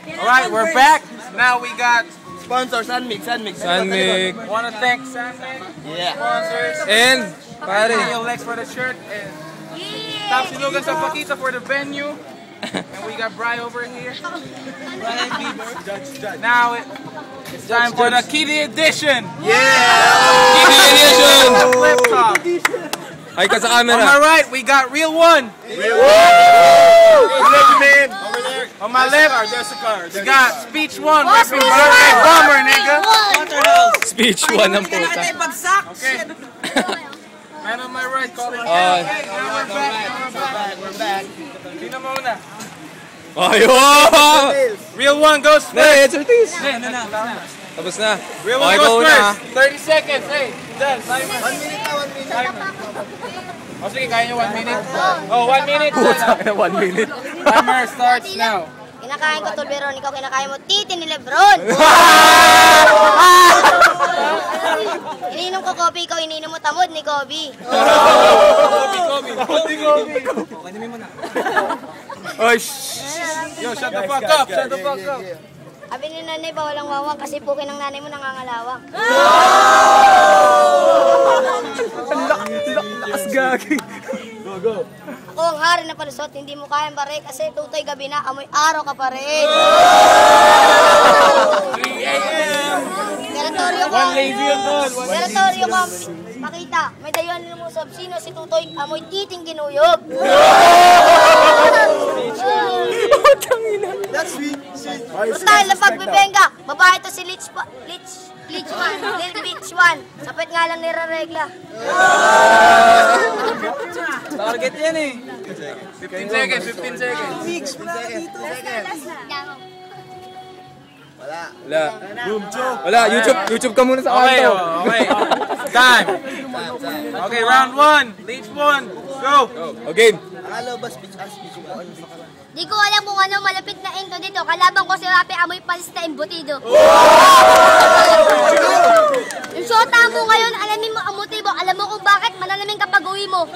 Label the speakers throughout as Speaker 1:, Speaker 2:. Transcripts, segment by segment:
Speaker 1: Alright, we're back. Now we got
Speaker 2: sponsor, Sunmix.
Speaker 1: Wanna thank Sunmix,
Speaker 2: Yeah.
Speaker 1: sponsors,
Speaker 3: And, pare.
Speaker 1: Lex for the shirt, and Top Silugan sa Paquita for the venue. And we got Bri over here. Now it's time for the Kitty Edition.
Speaker 3: Kitty Edition!
Speaker 1: Flip top.
Speaker 3: Ay ka sa
Speaker 1: On my
Speaker 3: camera.
Speaker 1: right, we got Real One. On my left, we got Speech One. Repping Birthday Bomber, nigga.
Speaker 3: Speech 1 ang puta.
Speaker 1: Okay. Man on my right, calling.
Speaker 3: Oh.
Speaker 1: Okay, now we're back. Sino muna?
Speaker 3: Ayun!
Speaker 1: Real One goes first.
Speaker 3: Hey, it's artist. Tapos na.
Speaker 1: Real One
Speaker 3: Okay,
Speaker 1: goes
Speaker 3: go na.
Speaker 1: first. 30 seconds. Hey, done. 1 minute na, 1 minute. O sige, kaya nyo 1 minute? Oh, 1 minute.
Speaker 3: Puta na 1 minute.
Speaker 1: Timer starts now.
Speaker 4: Kinakain ko Tolberon, ikaw kinakain mo titi ni Lebron. Iniinom ko Kobe, ikaw iniinom mo tamod ni Kobe.
Speaker 3: Oy,
Speaker 1: Yo, shut the fuck up. Shut the fuck up.
Speaker 4: Sabi ni nanay, bawalang wawang kasi pukin ng nanay mo nangangalawang.
Speaker 3: lakas gagi.
Speaker 4: Ako ang hari na palusot, hindi mo kayang bare kasi tutoy gabi na, amoy araw ka pa rin.
Speaker 1: 3 a.m.
Speaker 4: Teritoryo ko.
Speaker 1: One lazy on doon.
Speaker 4: Teritoryo ko. Makita, may dayuhan mo sa sino si tutoy, amoy titing ginuyog.
Speaker 2: That's sweet.
Speaker 4: Style na pagbibenga, babae to si Litch One, Lil Bitch One. Sapit nga lang nire-regla.
Speaker 1: Target yan eh. 15 seconds, 15 seconds.
Speaker 3: Wala, YouTube ka muna sa
Speaker 1: Okay,
Speaker 3: kanto.
Speaker 1: okay. Time. Okay, round 1. Leach 1. Go.
Speaker 3: Okay.
Speaker 2: Hello, boss. Bitch.
Speaker 4: Di ko alam kung ano malapit na into dito. Kalabang ko si Rapi amoy palis na embutido. Yung shota mo ngayon, alamin mo ang motibo. Alam mo kung bakit manalamin kapag uwi mo.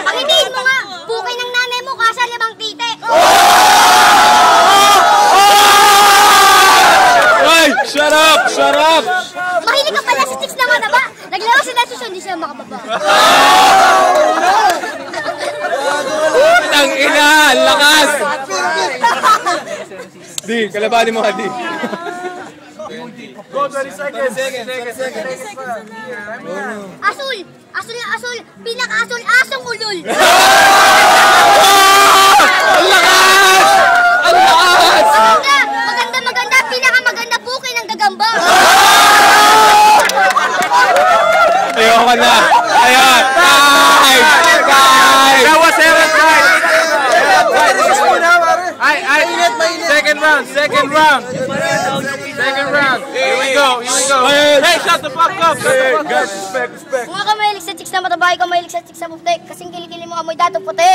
Speaker 4: Pakitiin mo nga, bukay ng nanay mo, kasal na bang tite?
Speaker 3: Ay, shut up! Shut up!
Speaker 4: Mahilig ka pala sa chicks na mataba. Naglaro sila sa hindi sila makababa.
Speaker 3: Ang ina! Ang lakas! Di, kalabanin mo ka, Di.
Speaker 1: Go, 20 seconds.
Speaker 4: Asul! Asul na asul! Pinaka-asul! Asong ulol!
Speaker 3: Ang lakas! Ang lakas!
Speaker 4: Maganda! Pinaka-maganda bukay ng gagamba!
Speaker 3: Ayoko na! Ayun! Time! Time!
Speaker 1: That was Aaron's right. Second round. Here we go. Hey, shut the fuck up.
Speaker 2: Guys, respect.
Speaker 4: Kung ako mahilig sa chicks na mataba, ikaw mahilig sa chicks na puti. Kasing kilikili mo amoy datong puti.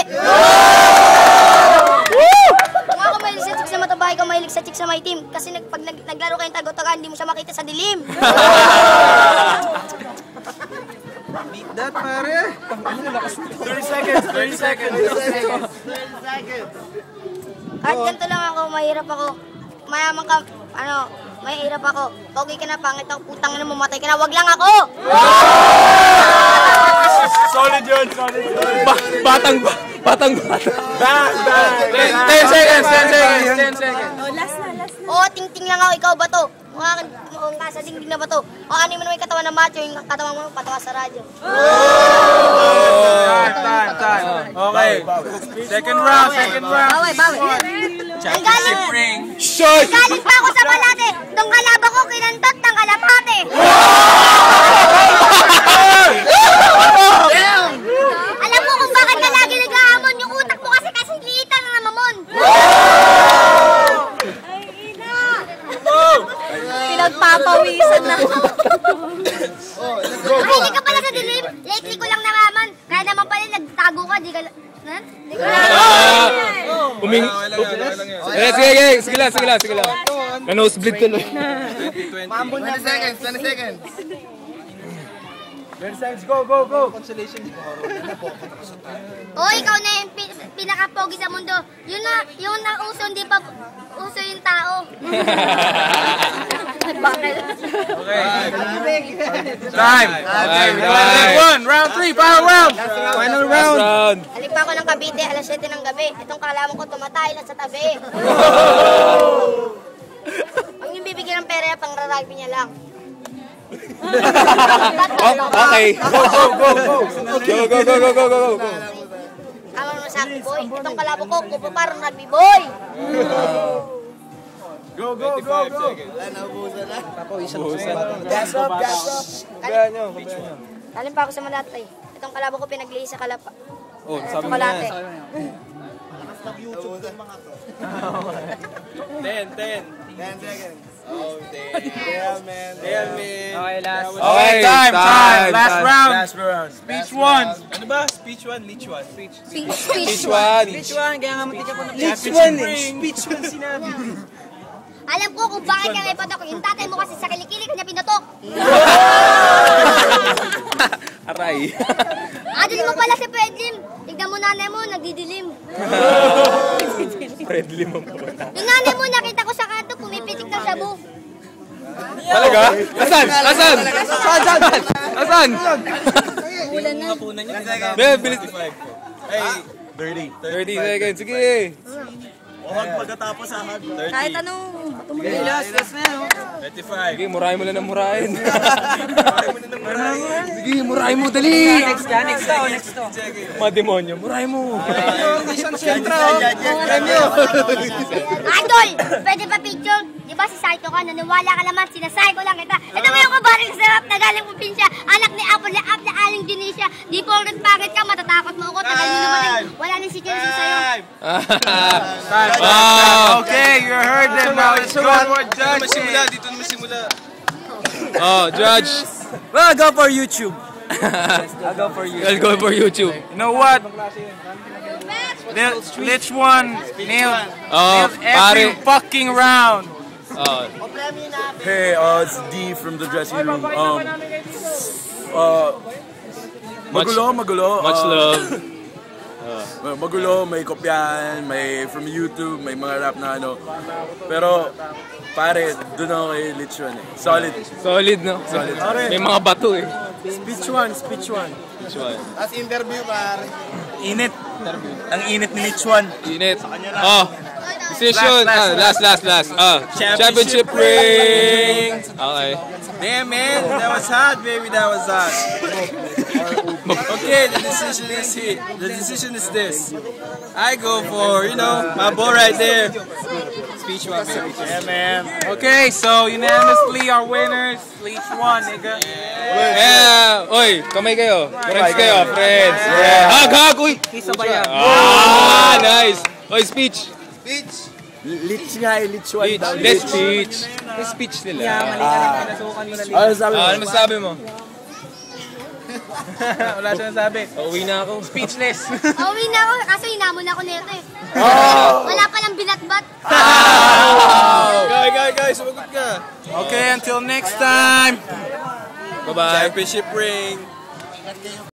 Speaker 4: Kung ako mahilig sa chicks na mataba, ikaw mahilig sa chicks na may team. Kasi pag naglaro kayong tago-tagaan, hindi mo siya makita sa dilim.
Speaker 1: Beat that, pare. 30 seconds.
Speaker 4: Kahit ganito lang ako, mahirap ako. Mayaman ka, mahirap ako. Pogi ka na, pangit ako, putang na mamatay ka na, wag lang ako!
Speaker 2: Solid yun.
Speaker 3: Batang.
Speaker 1: 10 seconds.
Speaker 4: Oo, ting-ting lang ako, ikaw ba to? Mukhang nasa dingding na ba to? O ano mo naman yung katawan ng macho, yung katawan mo patawa sa radyo.
Speaker 1: Time. Okay. Second round.
Speaker 4: Bawi.
Speaker 3: Short!
Speaker 4: Galing pa ako sa palate, tong kalaba ko kinantot ng kalapate. Alam mo kung bakit ka lagi nag-aamon, yung utak mo kasi liitan na namamon.
Speaker 5: Pinagpapawisan na.
Speaker 4: Mahilig ka pala sa dilim. Lately ko lang nalaman. Kaya naman pala nagtago ka, di ka... Di ka
Speaker 3: Sige lang. Na-nosebleed tuloy.
Speaker 1: 20 seconds.
Speaker 4: O, ikaw na yung pinaka-pogi sa mundo. Yun na, yung nauso, hindi pa uso yung tao. Bakit?
Speaker 1: Time. Round 3, final round.
Speaker 3: Final round.
Speaker 4: Halik pa ako ng Cavite, alas 7 ng gabi. Itong kalaman ko tumatay lang sa tabi. Ang yung bibigyan ng pera, pang rugby niya lang.
Speaker 3: Okay. Go.
Speaker 4: Tama mo sa akin, boy. Itong kalabo ko, kupo parang rugby, boy.
Speaker 1: Go.
Speaker 2: Gas up.
Speaker 4: Talim pa ako sa malatay. Itong kalabo ko pinaglihi sa kalapa.
Speaker 3: Oh,
Speaker 4: Sa
Speaker 3: sabi mo na
Speaker 4: kalate.
Speaker 3: yan.
Speaker 2: 10 seconds. Oh, damn, man.
Speaker 1: Okay,
Speaker 3: Okay,
Speaker 1: time. Last
Speaker 3: time.
Speaker 1: round.
Speaker 2: Last round.
Speaker 1: Speech 1.
Speaker 2: Ano ba? Speech 1, leech 1.
Speaker 3: Which one?
Speaker 2: Speech 1 sinabi.
Speaker 4: Alam ko kung bakit ka ngay patok. Yung tatay mo kasi sa kilikili kanya pinatok.
Speaker 3: Aray.
Speaker 4: Adili mo pala si Pedlim. Tignan mo nanay mo, nagdidilim.
Speaker 3: Friendly mo po.
Speaker 4: Yung nanay mo, nakita ko sa kanto, pumipitik ng shabu.
Speaker 3: Talaga? Asan? Ben, bilis.
Speaker 2: Hey,
Speaker 3: 30 seconds. Sige.
Speaker 2: Huwag pagkatapos ha.
Speaker 5: Kahit anong
Speaker 2: 35.
Speaker 3: Sige, murahin mo lang ng murahin. Sige, murahin mo, dali. Next to. Mga demonyo, murahin mo.
Speaker 4: Idol, pwede ba picture? Di ba si Saito ka, naniwala ka naman, sinasay ko lang kita. Ito mo yung kabaring sarap na galing probinsya, anak ni Apo Laap na aling Dinisha. Di po rin pangit ka, matatakot mo ako, tagal mo naman. Wala nang security sa'yo.
Speaker 1: Okay, you heard them now. Let's go for judging.
Speaker 2: Dito naman simula.
Speaker 3: Oh, judge.
Speaker 2: Well, go for YouTube.
Speaker 3: I'll go for YouTube.
Speaker 1: You know what? Lich 1 nailed
Speaker 3: Oh,
Speaker 1: every
Speaker 3: pare.
Speaker 1: fucking round.
Speaker 3: Oh,
Speaker 2: Hey, it's D from the dressing room. Magulo.
Speaker 3: much love.
Speaker 2: Magulo, may kopyahan, may from YouTube, may mga rap na ano. Pero, pare, doon ako kay Lich 1 eh. Solid.
Speaker 3: Solid, no?
Speaker 2: Solid.
Speaker 3: May mga bato eh.
Speaker 2: Speech 1.
Speaker 3: Which one?
Speaker 2: As interview, pare. Init. Ang init ni Lich 1.
Speaker 3: Init. Oh, decision. Last. Championship ring. Okay.
Speaker 2: Damn, man. That was hot, baby. That was hot. Okay, the decision is this. I go for, my boy right there. Speech 1, baby. Yeah, man.
Speaker 1: Okay, so unanimously our winners, Lich 1, nigga.
Speaker 3: Yeah. Oy, kamay kayo. Friends kayo, friends. Yeah. Hag. Uy. Nice. Oy, speech.
Speaker 2: Lich nga eh, Lich 1.
Speaker 3: Let's speech. Let's speech nila. Ano masabi mo?
Speaker 1: Wala siya nasabi.
Speaker 3: Uwi na ako.
Speaker 1: Speechless.
Speaker 4: Uwi na ako, kaso hinamon ako nito eh. Wala palang binatbat.
Speaker 2: Guys, sumagot ka.
Speaker 1: Okay, until next time.
Speaker 3: Bye-bye.
Speaker 2: Championship ring.